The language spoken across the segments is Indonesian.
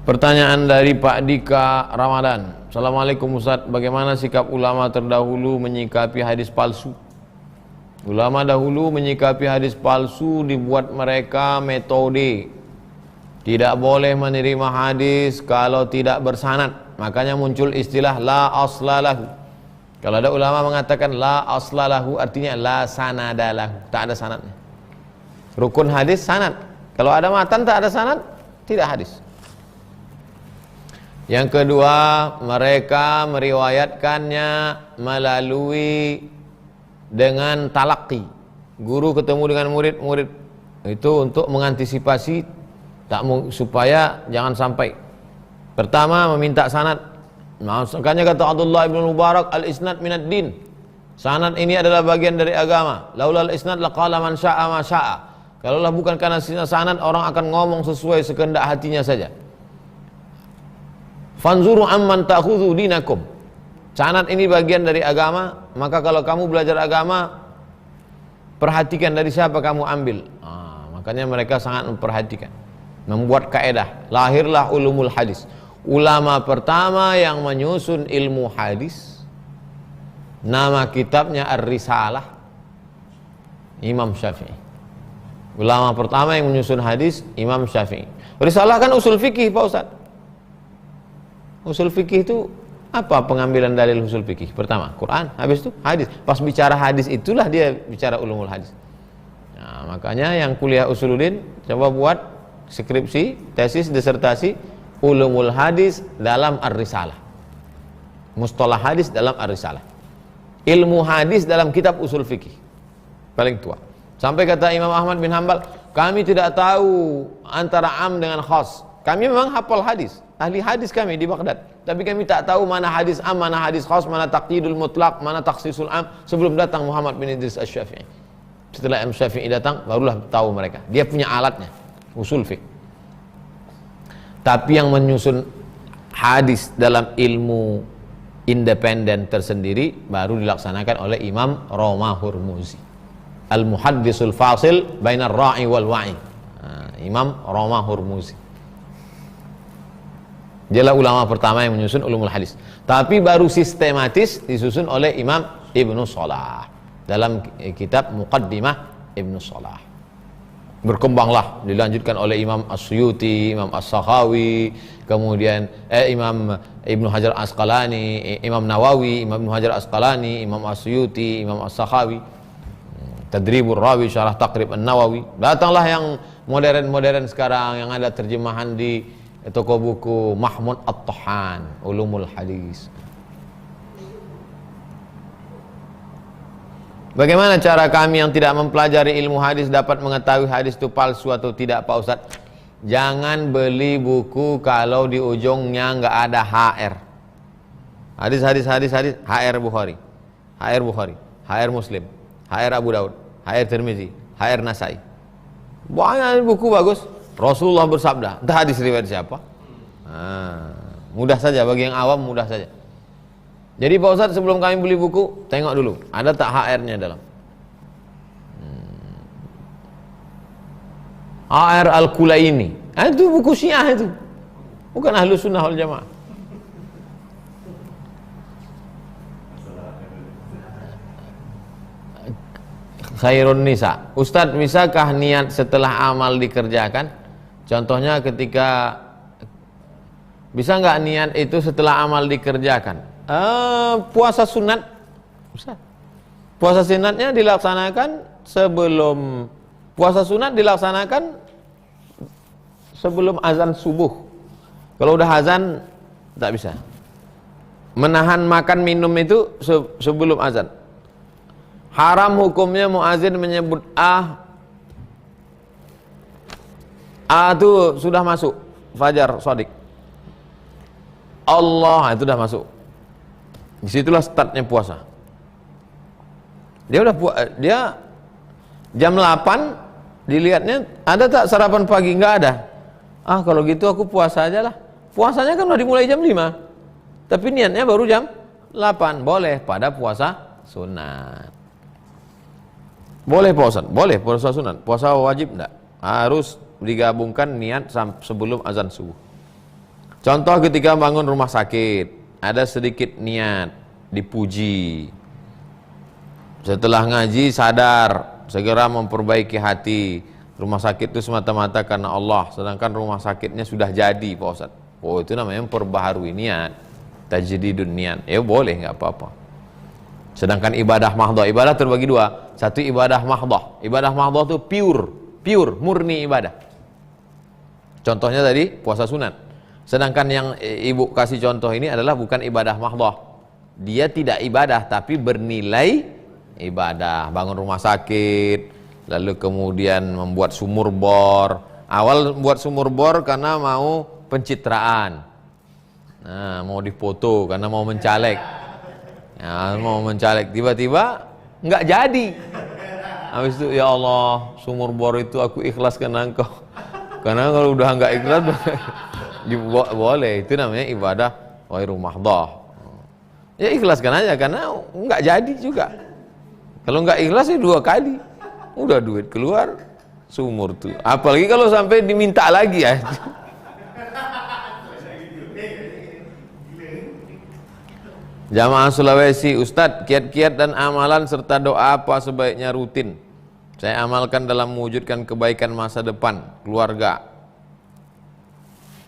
Pertanyaan dari Pak Dika Ramadan. Assalamualaikum Ustaz, bagaimana sikap ulama terdahulu menyikapi hadis palsu? Ulama dahulu menyikapi hadis palsu dibuat mereka metode. Tidak boleh menerima hadis kalau tidak bersanad. Makanya muncul istilah la aslalahu. Kalau ada ulama mengatakan la aslalahu artinya la sanadalahu, tak ada sanadnya. Rukun hadis sanad. Kalau ada matan tak ada sanad, tidak hadis. Yang kedua, mereka meriwayatkannya melalui dengan talaqi. Guru ketemu dengan murid-murid itu untuk mengantisipasi supaya jangan sampai. Pertama, meminta sanad. Makanya kata Abdullah bin Mubarak, al-isnad minad din. Sanad ini adalah bagian dari agama. Laulal isnad laqala man syaa ma syaa. Kalaulah bukan karena sanad, orang akan ngomong sesuai sekehendak hatinya saja. Fanzuru amman ta'khudhu dinakum. Sanad ini bagian dari agama, maka kalau kamu belajar agama, perhatikan dari siapa kamu ambil. Makanya mereka sangat memperhatikan, membuat kaedah. Lahirlah ulumul hadis. Ulama pertama yang menyusun ilmu hadis, nama kitabnya Ar-Risalah, Imam Syafi'i. Ulama pertama yang menyusun hadis, Imam Syafi'i. Risalah kan usul fikih, Pak Ustaz. Usul fikih itu apa pengambilan dalil usul fikih? Pertama Quran, habis itu hadis. Pas bicara hadis itulah dia bicara ulumul hadis. Nah, makanya yang kuliah usuluddin coba buat skripsi, tesis, disertasi ulumul hadis dalam Ar-Risalah. Mustalah hadis dalam Ar-Risalah. Ilmu hadis dalam kitab usul fikih. Paling tua. Sampai kata Imam Ahmad bin Hanbal, kami tidak tahu antara am dengan khas. Kami memang hafal hadis, ahli hadis kami di Baghdad, tapi kami tak tahu mana hadis am, mana hadis khas, mana taqyidul mutlaq, mana takhsisul am sebelum datang Muhammad bin Idris Asy-Syafi'i. Setelah Imam Syafi'i datang, barulah tahu mereka. Dia punya alatnya, usul fiqh. Tapi yang menyusun hadis dalam ilmu independen tersendiri baru dilaksanakan oleh Imam Roma Hurmuzi. Al-Muhaddisul Fasil bainar ra'i wal wa'i. Imam Roma Hurmuzi. Dialah ulama pertama yang menyusun ulumul hadis. Tapi baru sistematis disusun oleh Imam Ibnu Shalah dalam kitab Muqaddimah Ibnu Shalah. Berkembanglah, dilanjutkan oleh Imam As-Suyuti, Imam As-Sakhawi, kemudian Imam Ibnu Hajar Asqalani, Imam Nawawi, Imam Ibnu Hajar Asqalani, Imam As-Suyuti, Imam As-Sakhawi. Tadribur Rawi, Syarah Taqrib An-Nawawi. Datanglah yang modern-modern sekarang yang ada terjemahan di toko buku Mahmud At-Tahan, Ulumul Hadis. Bagaimana cara kami yang tidak mempelajari ilmu hadis dapat mengetahui hadis itu palsu atau tidak, Pak Ustadz? Jangan beli buku kalau di ujungnya nggak ada HR. Hadis, HR Bukhari, HR Muslim, HR Abu Daud, HR Tirmizi, HR Nasai. Banyak buku bagus. Rasulullah bersabda, entah hadis riwayat siapa. Mudah saja bagi yang awam, mudah saja. Jadi Pak Ustadz, sebelum kami beli buku, tengok dulu ada tak HR-nya dalam. HR Al-Kulaini, itu buku Syiah itu, bukan Ahlus Sunnah wal Jamaah. Khairun Nisa. Ustadz, bisakah niat setelah amal dikerjakan? Contohnya ketika, bisa nggak niat itu setelah amal dikerjakan? Puasa sunat, bisa. Puasa sunatnya dilaksanakan sebelum, puasa sunat dilaksanakan sebelum azan subuh. Kalau udah azan tak bisa. Menahan makan minum itu sebelum azan. Haram hukumnya muazin menyebut itu sudah masuk fajar shadiq. Allah itu sudah masuk. Disitulah startnya puasa. Dia jam 8 dilihatnya ada tak sarapan pagi? Enggak ada. Kalau gitu aku puasa aja lah. Puasanya kan udah dimulai jam 5. Tapi niatnya baru jam 8. Boleh pada puasa sunat. Boleh puasa, boleh puasa sunat. Puasa wajib enggak? Harus digabungkan niat sebelum azan subuh. Contoh ketika bangun rumah sakit, ada sedikit niat, dipuji. Setelah ngaji sadar, segera memperbaiki hati. Rumah sakit itu semata-mata karena Allah, sedangkan rumah sakitnya sudah jadi, Pak Ustadz. Oh, itu namanya memperbaharui niat, tajdidun niat. Ya boleh, nggak apa-apa. Sedangkan ibadah mahdhah, ibadah terbagi dua. Satu ibadah mahdhah. Ibadah mahdhah itu pure, murni ibadah. Contohnya tadi puasa sunat. Sedangkan yang ibu kasih contoh ini adalah bukan ibadah mahdhah. Dia tidak ibadah tapi bernilai ibadah. Bangun rumah sakit, lalu kemudian membuat sumur bor. Awal membuat sumur bor karena mau pencitraan. Nah, mau difoto karena mau mencaleg. Ya, mau mencaleg, tiba-tiba nggak jadi. Habis itu, ya Allah, sumur bor itu aku ikhlas karena Engkau. Karena kalau udah nggak ikhlas, boleh. Itu namanya ibadah ghairu mahdhah. Ya ikhlaskan aja karena nggak jadi juga. Kalau nggak ikhlas ya 2 kali, udah duit keluar, sumur tuh. Apalagi kalau sampai diminta lagi ya. Jamaah Sulawesi, Ustadz, kiat-kiat dan amalan serta doa apa sebaiknya rutin saya amalkan dalam mewujudkan kebaikan masa depan keluarga?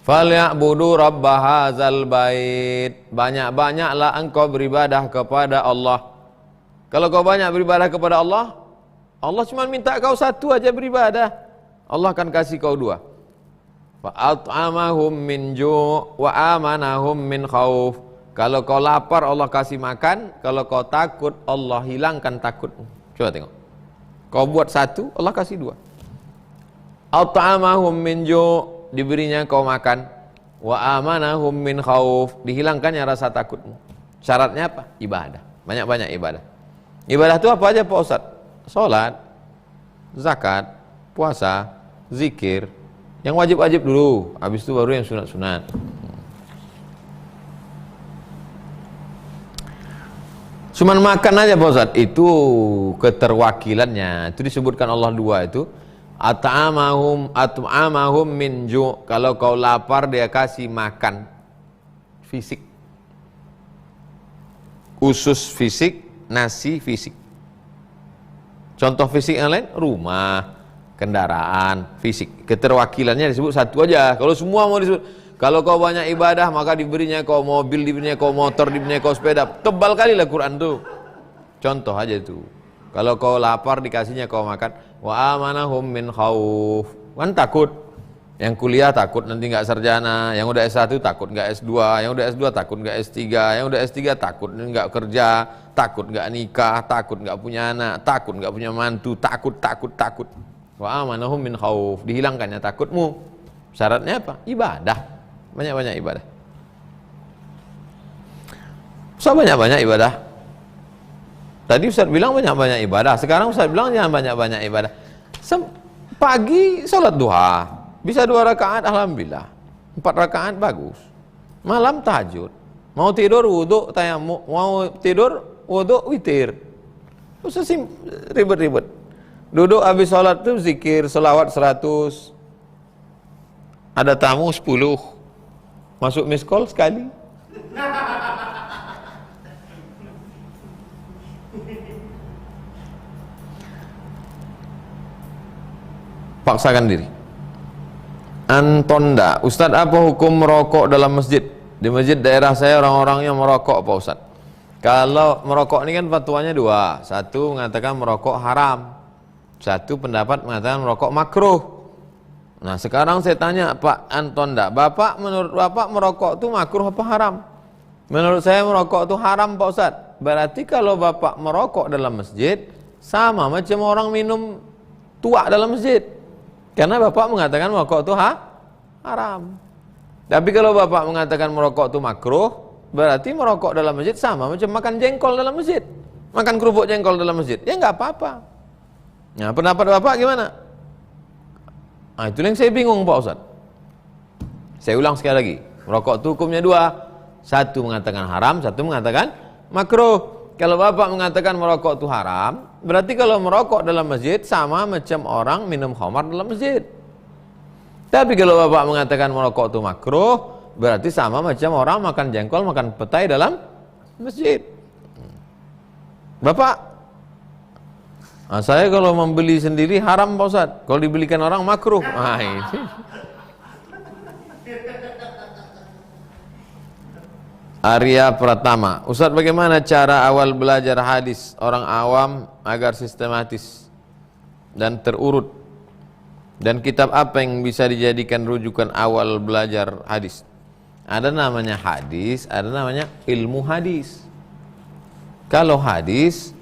Falya'budu rabb hadzal bait. Banyak-banyaklah engkau beribadah kepada Allah. Kalau kau banyak beribadah kepada Allah, Allah cuma minta kau satu aja beribadah, Allah akan kasih kau 2. Fa'at'amahum min ju' wa amanahum min khauf. Kalau kau lapar Allah kasih makan, kalau kau takut Allah hilangkan takutmu. Coba tengok. Kau buat satu, Allah kasih 2. At'amahum min ju', diberinya kau makan, wa amanahum min khauf, dihilangkannya rasa takutmu. Syaratnya apa? Ibadah. Banyak-banyak ibadah. Ibadah itu apa aja Pak Ustadz? Salat, zakat, puasa, zikir. Yang wajib-wajib dulu, habis itu baru yang sunat-sunat. Cuman makan aja Pak Ustadz, itu keterwakilannya. Itu disebutkan Allah 2 itu. At'amahum min ju'. Kalau kau lapar dia kasih makan fisik. Usus fisik, nasi fisik. Contoh fisik yang lain, rumah, kendaraan, fisik. Keterwakilannya disebut satu aja. Kalau semua mau disebut, kalau kau banyak ibadah maka diberinya kau mobil, diberinya kau motor, diberinya kau sepeda. Tebal kali lah Quran tuh. Contoh aja itu. Kalau kau lapar dikasihnya kau makan. Wa amanahum min khauf. Kan takut. Yang kuliah takut nanti nggak sarjana. Yang udah S1 takut nggak S2. Yang udah S2 takut nggak S3. Yang udah S3 takut nggak kerja. Takut nggak nikah. Takut nggak punya anak. Takut nggak punya mantu. Takut. Wa amanahum min khauf. Dihilangkannya takutmu. Syaratnya apa? Ibadah. Banyak-banyak ibadah. So banyak-banyak ibadah. Tadi Ustaz bilang banyak-banyak ibadah. Sekarang Ustaz bilang jangan banyak-banyak ibadah. Pagi sholat duha, bisa 2 rakaat alhamdulillah. 4 rakaat bagus. Malam tahajud. Mau tidur wudu tayammum, mau tidur wudu witir. Usah ribet-ribet. Duduk habis sholat tuh zikir, selawat 100. Ada tamu 10. Masuk miss call sekali. Paksakan diri. Antonda, Ustadz, apa hukum merokok dalam masjid? Di masjid daerah saya orang-orangnya merokok Pak Ustadz. Kalau merokok ini kan fatwanya 2. Satu mengatakan merokok haram. Satu pendapat mengatakan merokok makruh. Nah sekarang saya tanya Pak Antonda, menurut Bapak merokok itu makruh apa haram? Menurut saya merokok itu haram Pak Ustadz. Berarti kalau Bapak merokok dalam masjid, sama macam orang minum tua dalam masjid. Karena Bapak mengatakan merokok itu haram. Tapi kalau Bapak mengatakan merokok itu makruh, berarti merokok dalam masjid sama macam makan jengkol dalam masjid. Makan kerupuk jengkol dalam masjid, ya nggak apa-apa. Nah pendapat Bapak gimana? Nah, itu yang saya bingung Pak Ustadz. Saya ulang sekali lagi, merokok itu hukumnya 2. Satu mengatakan haram, satu mengatakan makruh. Kalau Bapak mengatakan merokok itu haram, berarti kalau merokok dalam masjid sama macam orang minum khamar dalam masjid. Tapi kalau Bapak mengatakan merokok itu makruh, berarti sama macam orang makan jengkol, makan petai dalam masjid. Bapak, saya kalau membeli sendiri haram Pak Ustaz, kalau dibelikan orang makruh. Ini. Arya Pratama, Ustaz, bagaimana cara awal belajar hadis orang awam agar sistematis dan terurut, dan kitab apa yang bisa dijadikan rujukan awal belajar hadis? Ada namanya hadis, ada namanya ilmu hadis. Kalau hadis,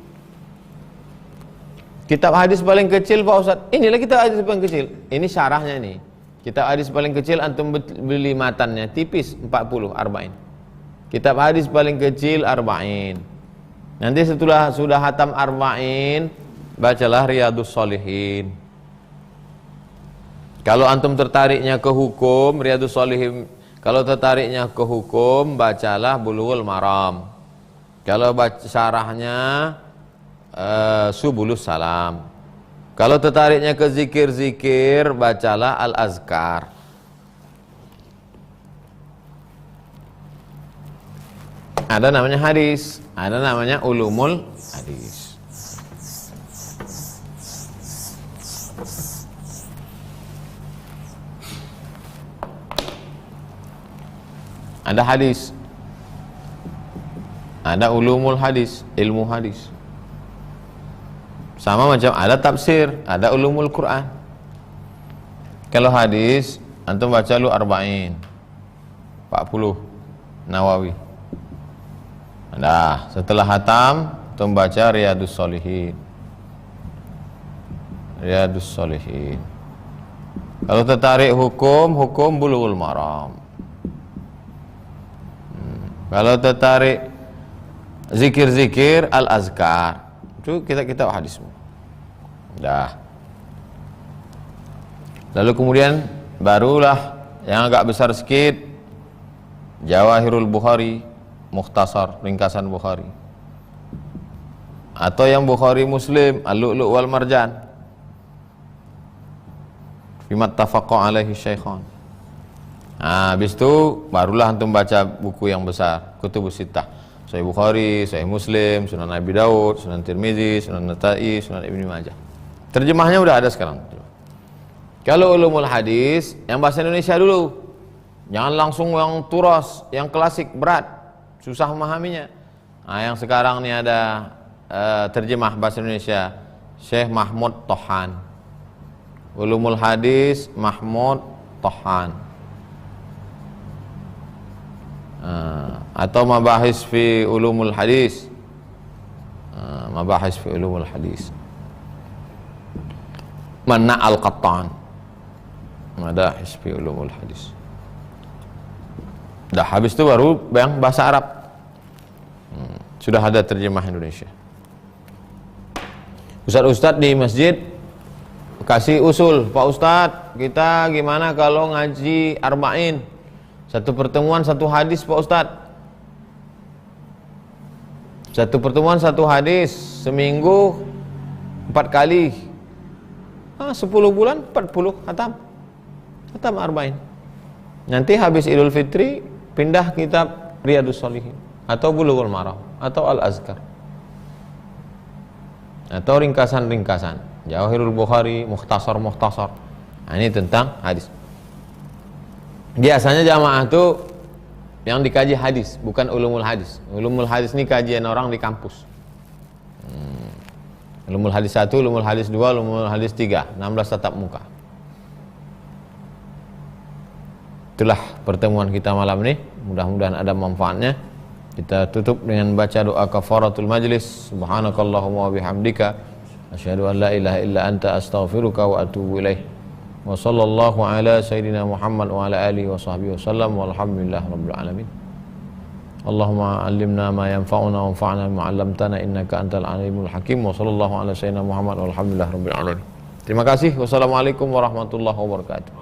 kitab hadis paling kecil Pak Ustaz, inilah kitab hadis paling kecil, ini syarahnya nih. Kitab hadis paling kecil antum beli matannya tipis 40 arba'in. Kitab hadis paling kecil arba'in. Nanti setelah sudah hatam arba'in, bacalah Riyadhus Shalihin. Kalau antum tertariknya ke hukum, Riyadhus Shalihin. Kalau tertariknya ke hukum, bacalah Bulughul Maram. Kalau baca syarahnya Subulus Salam. Kalau tertariknya ke zikir-zikir, bacalah Al-Azkar. Ada namanya hadis, ada namanya ulumul hadis. Ada hadis, ada ulumul hadis, ilmu hadis. Sama macam ada tafsir, ada ulumul Quran. Kalau hadis, antum baca lu arba'in, 40 Nawawi. Nah, setelah hatam, antum baca Riyadhus Shalihin. Riyadhus Shalihin. Kalau tertarik hukum, hukum Bulughul Maram. Kalau tertarik zikir-zikir, Al-Azkar. Itu kita hadis semua. Dah. Lalu kemudian barulah yang agak besar sedikit, Jawahirul Bukhari, Mukhtasar, ringkasan Bukhari. Atau yang Bukhari Muslim, Al-Lu'lu' wal Marjan. Fimat tafaqqa alaihi syaikhan. Nah, habis itu barulah antum baca buku yang besar, Kutubus Sittah. Sahih Bukhari, Sahih Muslim, Sunan Abi Daud, Sunan Tirmizi, Sunan Nasa'i, Sunan Ibnu Majah. Terjemahnya udah ada sekarang. Kalau ulumul hadis, yang bahasa Indonesia dulu. Jangan langsung yang turas, yang klasik, berat. Susah memahaminya. Nah, yang sekarang ini ada terjemah bahasa Indonesia, Syekh Mahmud Tohan. Ulumul Hadis Mahmud Tohan. Atau Mabahis fi Ulumul Hadis. Mabahis fi Ulumul Hadis. Mana Al-Qattan. Mabahis fi Ulumul Hadis. Dah habis itu baru yang bahasa Arab. Sudah ada terjemah Indonesia. Ustadz-ustadz di masjid kasih usul, Pak Ustadz, kita gimana kalau ngaji arba'in? Satu pertemuan satu hadis Pak Ustadz. Satu pertemuan satu hadis, seminggu 4 kali. 10 bulan 40 khatam. Khatam arba'in. Nanti habis Idul Fitri pindah kitab Riyadhus Shalihin atau Bulughul Maram atau Al-Azkar atau ringkasan-ringkasan Jawahirul Bukhari, Mukhtasar. Nah, ini tentang hadis. Biasanya jamaah itu yang dikaji hadis, bukan ulumul hadis. Ulumul hadis ini kajian orang di kampus. Ulumul hadis 1, ulumul hadis 2, ulumul hadis 3, 16 tatap muka. Itulah pertemuan kita malam ini. Mudah-mudahan ada manfaatnya. Kita tutup dengan baca doa kafaratul majlis. Subhanakallahumma wa bihamdika asyhadu an la ilaha illa anta astaghfiruka wa atubu ilaih. Wa sallallahu ala sayyidina Muhammad wa ala alihi wa sahbihi wasallam walhamdulillahi rabbil alamin. Allahumma allimna ma yanfa'una wanfa'na bima 'allamtana innaka antal alimul hakim. Wa sallallahu ala sayyidina Muhammad walhamdulillahi rabbil alamin. Terima kasih. Wassalamualaikum warahmatullahi wabarakatuh.